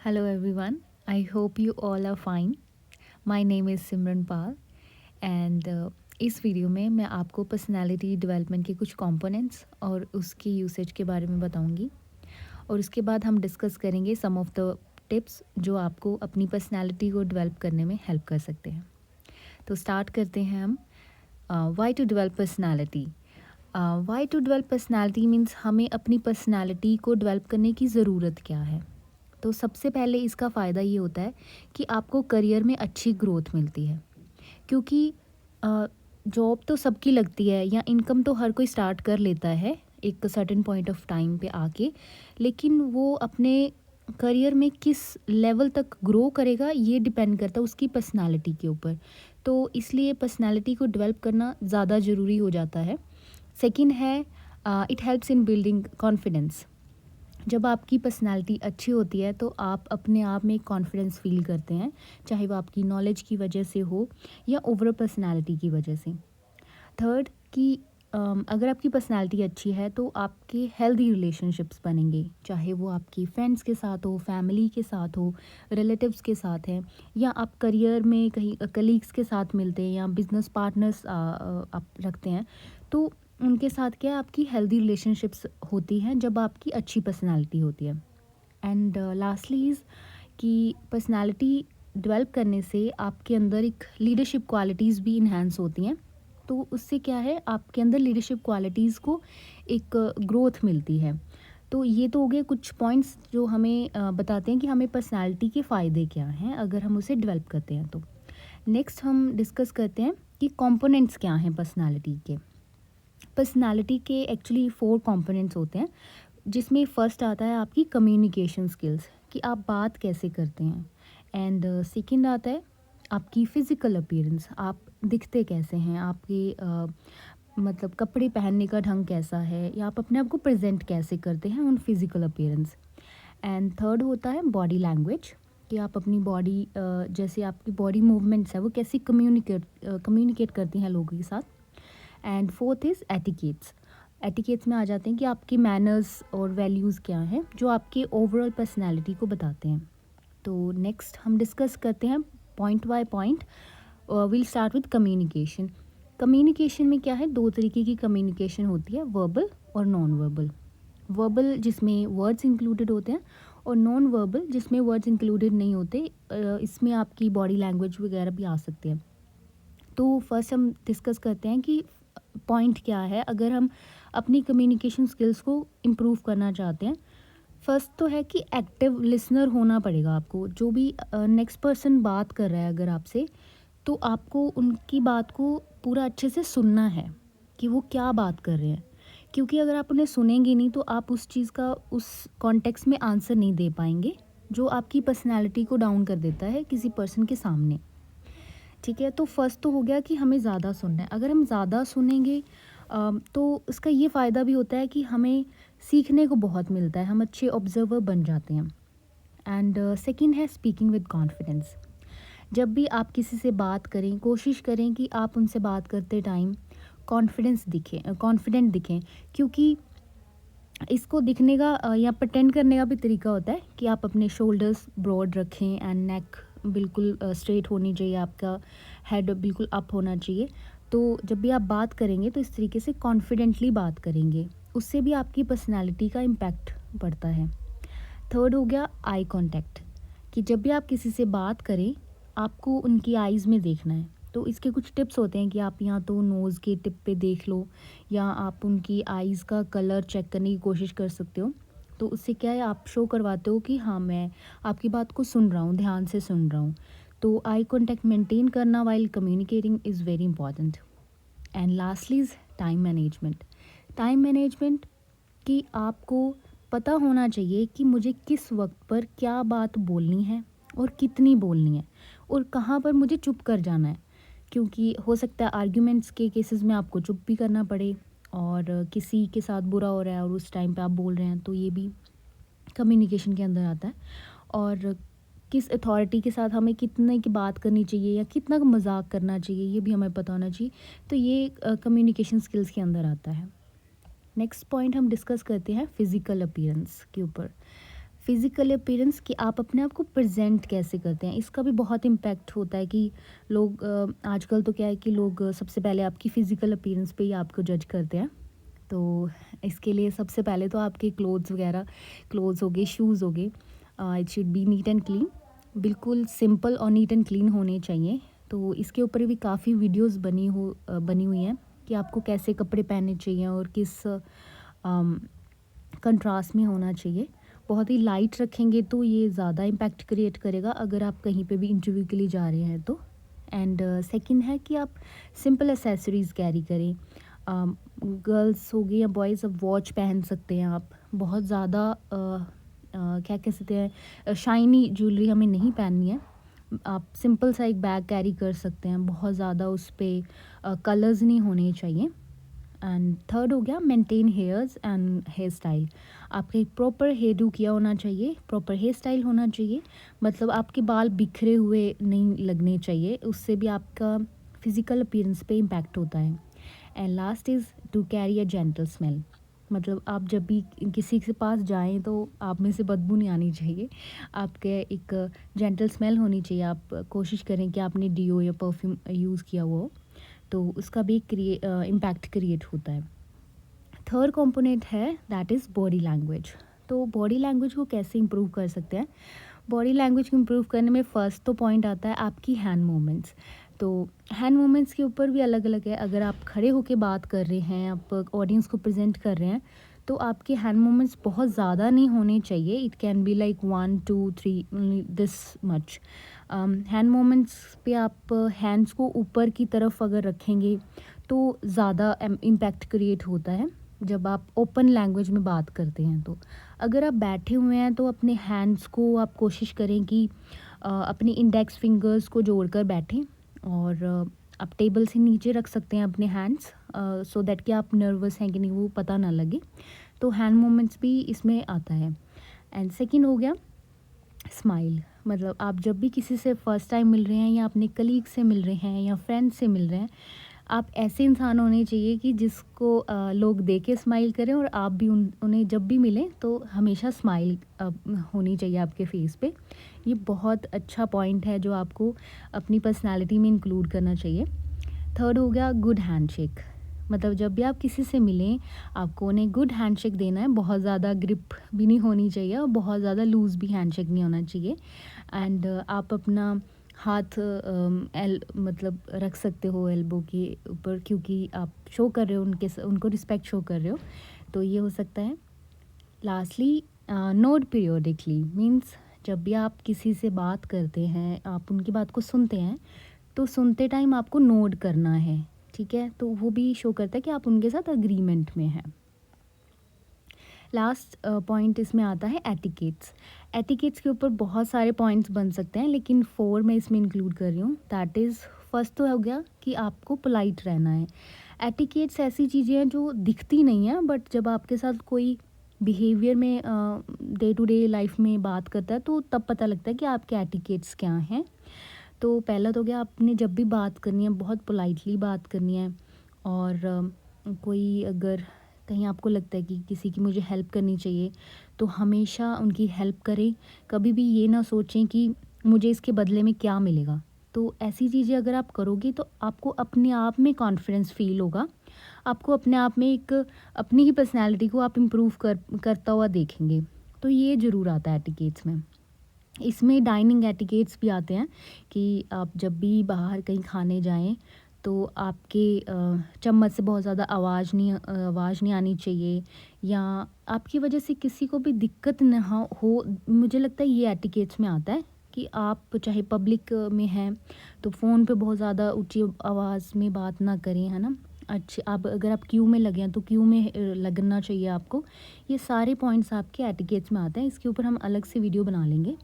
Hello everyone. I hope you all are fine. My name is Simran Pal and इस video में मैं आपको personality development के कुछ कंपोनेंट्स और उसके यूसेज के बारे में बताऊंगी और उसके बाद हम डिस्कस करेंगे सम ऑफ द टिप्स जो आपको अपनी पर्सनालिटी को डेवलप करने में हेल्प कर सकते हैं। तो स्टार्ट करते हैं हम। Why to develop personality. Why to develop personality means हमें अपनी पर्सनालिटी को डेवलप करने की ज़रूरत क्या है। तो सबसे पहले इसका फ़ायदा ये होता है कि आपको करियर में अच्छी ग्रोथ मिलती है, क्योंकि जॉब तो सबकी लगती है या इनकम तो हर कोई स्टार्ट कर लेता है एक सर्टेन पॉइंट ऑफ टाइम पे आके, लेकिन वो अपने करियर में किस लेवल तक ग्रो करेगा ये डिपेंड करता है उसकी पर्सनालिटी के ऊपर। तो इसलिए पर्सनालिटी को डेवलप करना ज़्यादा ज़रूरी हो जाता है। सेकंड है, it helps in building confidence. जब आपकी पर्सनालिटी अच्छी होती है तो आप अपने आप में कॉन्फिडेंस फील करते हैं, चाहे वो आपकी नॉलेज की वजह से हो या ओवरऑल पर्सनालिटी की वजह से। थर्ड कि अगर आपकी पर्सनालिटी अच्छी है तो आपके हेल्दी रिलेशनशिप्स बनेंगे, चाहे वो आपकी फ्रेंड्स के साथ हो, फैमिली के साथ हो, रिलेटिव्स के साथ है, या आप करियर में कहीं कलीग्स के साथ मिलते हैं या बिजनेस पार्टनर्स आप रखते हैं, तो उनके साथ क्या है, आपकी हेल्दी रिलेशनशिप्स होती हैं जब आपकी अच्छी पर्सनालिटी होती है। एंड लास्टली इज़ कि पर्सनालिटी डेवलप करने से आपके अंदर एक लीडरशिप क्वालिटीज़ भी इन्हांस होती हैं। तो उससे क्या है, आपके अंदर लीडरशिप क्वालिटीज़ को एक ग्रोथ मिलती है। तो ये तो हो गए कुछ पॉइंट्स जो हमें बताते हैं कि हमें पर्सनालिटी के फ़ायदे क्या हैं अगर हम उसे डेवलप करते हैं तो। नेक्स्ट हम डिस्कस करते हैं कि कंपोनेंट्स क्या हैं पर्सनालिटी के। पर्सनालिटी के एक्चुअली 4 कंपोनेंट्स होते हैं, जिसमें फर्स्ट आता है आपकी कम्युनिकेशन स्किल्स, कि आप बात कैसे करते हैं। एंड सेकंड आता है आपकी फ़िज़िकल अपीयरेंस, आप दिखते कैसे हैं, आपके मतलब कपड़े पहनने का ढंग कैसा है, या आप अपने आप को प्रेजेंट कैसे करते हैं उन फिज़िकल अपीयरेंस। एंड थर्ड होता है बॉडी लैंग्वेज, कि आप अपनी बॉडी जैसे आपकी बॉडी मूवमेंट्स है वो कैसे कम्युनिकेट करती हैं लोगों के साथ। And fourth is etiquettes. Etiquettes में आ जाते हैं कि आपकी मैनर्स और वैल्यूज़ क्या हैं जो आपके ओवरऑल पर्सनैलिटी को बताते हैं। तो नेक्स्ट हम डिस्कस करते हैं point by point. Will start with communication. Communication में क्या है, 2 तरीके की कम्युनिकेशन होती है, वर्बल और नॉन वर्बल। वर्बल जिसमें वर्ड्स इंक्लूडेड होते हैं, और नॉन वर्बल जिसमें वर्ड्स इंक्लूडेड नहीं होते। इसमें आपकी बॉडी लैंग्वेज वगैरह भी आ सकते हैं। तो फर्स्ट हम डिस्कस करते हैं कि पॉइंट क्या है अगर हम अपनी कम्युनिकेशन स्किल्स को इम्प्रूव करना चाहते हैं। फर्स्ट तो है कि एक्टिव लिसनर होना पड़ेगा आपको। जो भी नेक्स्ट पर्सन बात कर रहा है अगर आपसे, तो आपको उनकी बात को पूरा अच्छे से सुनना है कि वो क्या बात कर रहे हैं, क्योंकि अगर आप उन्हें सुनेंगे नहीं तो आप उस चीज़ का उस कॉन्टेक्स्ट में आंसर नहीं दे पाएंगे, जो आपकी पर्सनैलिटी को डाउन कर देता है किसी पर्सन के सामने। ठीक है, तो फर्स्ट तो हो गया कि हमें ज़्यादा सुनना है। अगर हम ज़्यादा सुनेंगे तो इसका ये फ़ायदा भी होता है कि हमें सीखने को बहुत मिलता है, हम अच्छे ऑब्जर्वर बन जाते हैं। एंड सेकंड है स्पीकिंग विद कॉन्फिडेंस। जब भी आप किसी से बात करें, कोशिश करें कि आप उनसे बात करते टाइम कॉन्फिडेंट दिखें, क्योंकि इसको दिखने का या प्रटेंड करने का भी तरीका होता है कि आप अपने शोल्डर्स ब्रॉड रखें एंड नेक बिल्कुल स्ट्रेट होनी चाहिए, आपका हेड बिल्कुल अप होना चाहिए। तो जब भी आप बात करेंगे तो इस तरीके से कॉन्फिडेंटली बात करेंगे, उससे भी आपकी पर्सनालिटी का इम्पैक्ट पड़ता है। थर्ड हो गया आई कांटेक्ट, कि जब भी आप किसी से बात करें आपको उनकी आइज़ में देखना है। तो इसके कुछ टिप्स होते हैं कि आप यहाँ तो नोज़ के टिप पे देख लो, या आप उनकी आइज़ का कलर चेक करने की कोशिश कर सकते हो। तो उससे क्या है, आप शो करवाते हो कि हाँ, मैं आपकी बात को सुन रहा हूँ, ध्यान से सुन रहा हूँ। तो आई कांटेक्ट मेंटेन करना while communicating is very important. And lastly is time management. Time management कि आपको पता होना चाहिए कि मुझे किस वक्त पर क्या बात बोलनी है और कितनी बोलनी है, और कहाँ पर मुझे चुप कर जाना है, क्योंकि हो सकता है आर्ग्यूमेंट्स के केसेस में आपको चुप भी करना पड़े, और किसी के साथ बुरा हो रहा है और उस टाइम पे आप बोल रहे हैं, तो ये भी कम्युनिकेशन के अंदर आता है। और किस अथॉरिटी के साथ हमें कितने की बात करनी चाहिए या कितना मजाक करना चाहिए, ये भी हमें पता होना चाहिए। तो ये कम्युनिकेशन स्किल्स के अंदर आता है। नेक्स्ट पॉइंट हम डिस्कस करते हैं फिज़िकल अपीयरेंस के ऊपर। फिज़िकल अपीयरेंस कि आप अपने आप को प्रेज़ेंट कैसे करते हैं, इसका भी बहुत इम्पैक्ट होता है कि लोग आजकल तो क्या है कि लोग सबसे पहले आपकी फ़िज़िकल अपीयरेंस पे ही आपको जज करते हैं। तो इसके लिए सबसे पहले तो आपके क्लोथ्स हो गए, शूज़ हो गए, it should be neat and clean, बिल्कुल सिंपल और नीट एंड क्लीन होने चाहिए। तो इसके ऊपर भी काफ़ी वीडियोज़ बनी हुई हैं कि आपको कैसे कपड़े पहनने चाहिए और किस कंट्रास्ट में होना चाहिए। बहुत ही लाइट रखेंगे तो ये ज़्यादा इम्पैक्ट क्रिएट करेगा अगर आप कहीं पे भी इंटरव्यू के लिए जा रहे हैं तो। एंड सेकंड है कि आप सिंपल एक्सेसरीज़ कैरी करें। गर्ल्स हो गई या बॉयज़, अब वॉच पहन सकते हैं आप। बहुत ज़्यादा क्या कह सकते हैं, शाइनी ज्वेलरी हमें नहीं पहननी है। आप सिंपल सा एक बैग कैरी कर सकते हैं, बहुत ज़्यादा उस पे कलर्स नहीं होने चाहिए। एंड थर्ड हो गया maintain hairs and hair style. आपका एक प्रॉपर हेयर डू किया होना चाहिए, प्रॉपर हेयर स्टाइल होना चाहिए, मतलब आपके बाल बिखरे हुए नहीं लगने चाहिए, उससे भी आपका फिज़िकल अपीयरेंस पे इम्पैक्ट होता है। And last is to carry a gentle smell, मतलब आप जब भी किसी के पास जाएं तो आप में से बदबू नहीं आनी चाहिए, आपके एक जेंटल स्मेल होनी चाहिए। आप कोशिश करें कि आपने डीओ या परफ्यूम यूज़ किया हुआ हो, तो उसका भी इम्पैक्ट क्रिएट होता है। थर्ड कंपोनेंट है दैट इज़ बॉडी लैंग्वेज। तो बॉडी लैंग्वेज को कैसे इम्प्रूव कर सकते हैं? बॉडी लैंग्वेज को इम्प्रूव करने में फ़र्स्ट तो पॉइंट आता है आपकी हैंड मूवमेंट्स। तो हैंड मूवमेंट्स के ऊपर भी अलग अलग है। अगर आप खड़े होकर बात कर रहे हैं, आप ऑडियंस को प्रेजेंट कर रहे हैं, तो आपके हैंड मूवमेंट्स बहुत ज़्यादा नहीं होने चाहिए। It can be like 1 2 3 this much. Hand movements पे आप हैंड्स को ऊपर की तरफ अगर रखेंगे तो ज़्यादा इम्पैक्ट क्रिएट होता है जब आप ओपन लैंग्वेज में बात करते हैं। तो अगर आप बैठे हुए हैं तो अपने हैंड्स को आप कोशिश करें कि अपनी इंडेक्स फिंगर्स को जोड़कर बैठें, और आप टेबल से नीचे रख सकते हैं अपने हैंड्स, सो दैट कि आप नर्वस हैं कि नहीं वो पता ना लगे। तो हैंड मूवमेंट्स भी इसमें आता है। एंड सेकंड हो गया स्माइल, मतलब आप जब भी किसी से फर्स्ट टाइम मिल रहे हैं या अपने कलीग से मिल रहे हैं या फ्रेंड से मिल रहे हैं, आप ऐसे इंसान होने चाहिए कि जिसको लोग देख के स्माइल करें, और आप भी उन्हें जब भी मिलें तो हमेशा स्माइल होनी चाहिए आपके फेस पे। ये बहुत अच्छा पॉइंट है जो आपको अपनी पर्सनालिटी में इंक्लूड करना चाहिए। थर्ड हो गया गुड हैंडशेक, मतलब जब भी आप किसी से मिलें आपको उन्हें गुड हैंडशेक देना है। बहुत ज़्यादा ग्रिप भी नहीं होनी चाहिए और बहुत ज़्यादा लूज़ भी हैंडशेक नहीं होना चाहिए। एंड आप अपना हाथ मतलब रख सकते हो एल्बो के ऊपर, क्योंकि आप शो कर रहे हो उनको रिस्पेक्ट शो कर रहे हो, तो ये हो सकता है। लास्टली नोड पीरियोडिकली मीन्स जब भी आप किसी से बात करते हैं, आप उनकी बात को सुनते हैं, तो सुनते टाइम आपको नोड करना है, ठीक है? तो वो भी शो करता है कि आप उनके साथ अग्रीमेंट में हैं। लास्ट पॉइंट इसमें आता है एटिकेट्स। एटिकेट्स के ऊपर बहुत सारे पॉइंट्स बन सकते हैं, लेकिन 4 मैं इसमें इंक्लूड कर रही हूँ। दैट इज़ फर्स्ट तो हो गया कि आपको पोलाइट रहना है। एटिकेट्स ऐसी चीज़ें हैं जो दिखती नहीं हैं, बट जब आपके साथ कोई बिहेवियर में डे टू डे लाइफ में बात करता है तो तब पता लगता है कि आपके एटिकेट्स क्या हैं। तो पहला तो गया, आपने जब भी बात करनी है बहुत पोलाइटली बात करनी है। और कोई अगर कहीं आपको लगता है कि किसी की मुझे हेल्प करनी चाहिए, तो हमेशा उनकी हेल्प करें। कभी भी ये ना सोचें कि मुझे इसके बदले में क्या मिलेगा। तो ऐसी चीज़ें अगर आप करोगे तो आपको अपने आप में कॉन्फिडेंस फ़ील होगा। आपको अपने आप में एक अपनी ही पर्सनैलिटी को आप इम्प्रूव करता हुआ देखेंगे। तो ये ज़रूर आता है एटिकेट्स में। इसमें डाइनिंग एटिकेट्स भी आते हैं कि आप जब भी बाहर कहीं खाने जाएं तो आपके चम्मच से बहुत ज़्यादा आवाज़ नहीं आनी चाहिए, या आपकी वजह से किसी को भी दिक्कत ना हो। मुझे लगता है ये एटिकेट्स में आता है कि आप चाहे पब्लिक में हैं तो फ़ोन पे बहुत ज़्यादा ऊंची आवाज़ में बात ना करें, है ना? अच्छा, आप अगर आप क्यू में लगे हैं तो क्यू में लगना चाहिए आपको। ये सारे पॉइंट्स आपके एटिकेट्स में आते हैं। इसके ऊपर हम अलग से वीडियो बना लेंगे।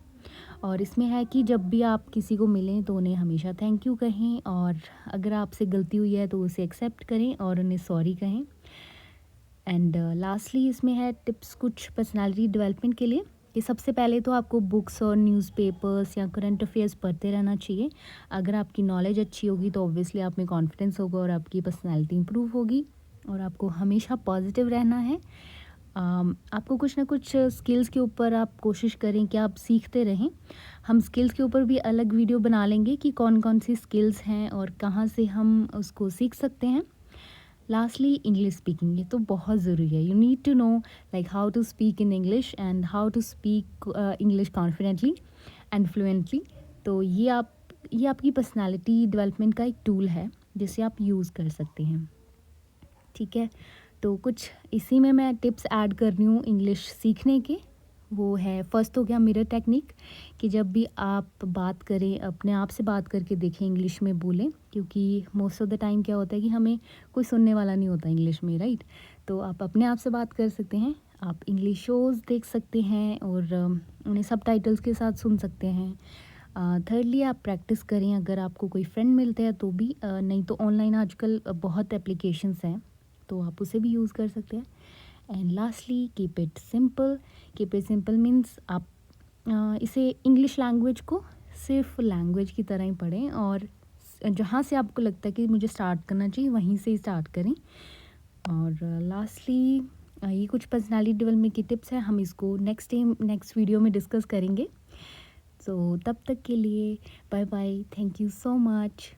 और इसमें है कि जब भी आप किसी को मिलें तो उन्हें हमेशा थैंक यू कहें, और अगर आपसे गलती हुई है तो उसे एक्सेप्ट करें और उन्हें सॉरी कहें। एंड लास्टली इसमें है टिप्स कुछ पर्सनालिटी डेवलपमेंट के लिए, कि सबसे पहले तो आपको बुक्स और न्यूज़पेपर्स या करंट अफेयर्स पढ़ते रहना चाहिए। अगर आपकी नॉलेज अच्छी होगी तो ऑब्वियसली आप में कॉन्फिडेंस होगा और आपकी पर्सनैलिटी इंप्रूव होगी, और आपको हमेशा पॉजिटिव रहना है। आपको कुछ ना कुछ स्किल्स के ऊपर आप कोशिश करें कि आप सीखते रहें। हम स्किल्स के ऊपर भी अलग वीडियो बना लेंगे कि कौन-कौन सी स्किल्स हैं और कहाँ से हम उसको सीख सकते हैं। लास्टली इंग्लिश स्पीकिंग, ये तो बहुत ज़रूरी है। You need to know like how to speak in English and how to speak English confidently and fluently. तो ये आपकी पर्सनैलिटी डेवलपमेंट का एक टूल है जिसे आप यूज़ कर सकते हैं। ठीक है, तो कुछ इसी में मैं टिप्स ऐड कर रही हूँ इंग्लिश सीखने के। वो है, फर्स्ट हो गया मिरर टेक्निक, कि जब भी आप बात करें अपने आप से बात करके देखें, इंग्लिश में बोलें, क्योंकि मोस्ट ऑफ द टाइम क्या होता है कि हमें कोई सुनने वाला नहीं होता इंग्लिश में, राइट। तो आप अपने आप से बात कर सकते हैं, आप इंग्लिश शोज़ देख सकते हैं और उन्हें सबटाइटल्स के साथ सुन सकते हैं। थर्डली आप प्रैक्टिस करें, अगर आपको कोई फ्रेंड मिलते हैं तो भी, नहीं तो ऑनलाइन आजकल बहुत एप्लीकेशंस हैं, तो आप उसे भी यूज़ कर सकते हैं। And lastly keep it simple. Keep it simple means आप इसे इंग्लिश लैंग्वेज को सिर्फ लैंग्वेज की तरह ही पढ़ें और जहाँ से आपको लगता है कि मुझे स्टार्ट करना चाहिए वहीं से ही स्टार्ट करें। और लास्टली ये कुछ पर्सनालिटी डेवलपमेंट की टिप्स हैं, हम इसको नेक्स्ट वीडियो में डिस्कस करेंगे। सो तब तक के लिए bye bye, thank you so much.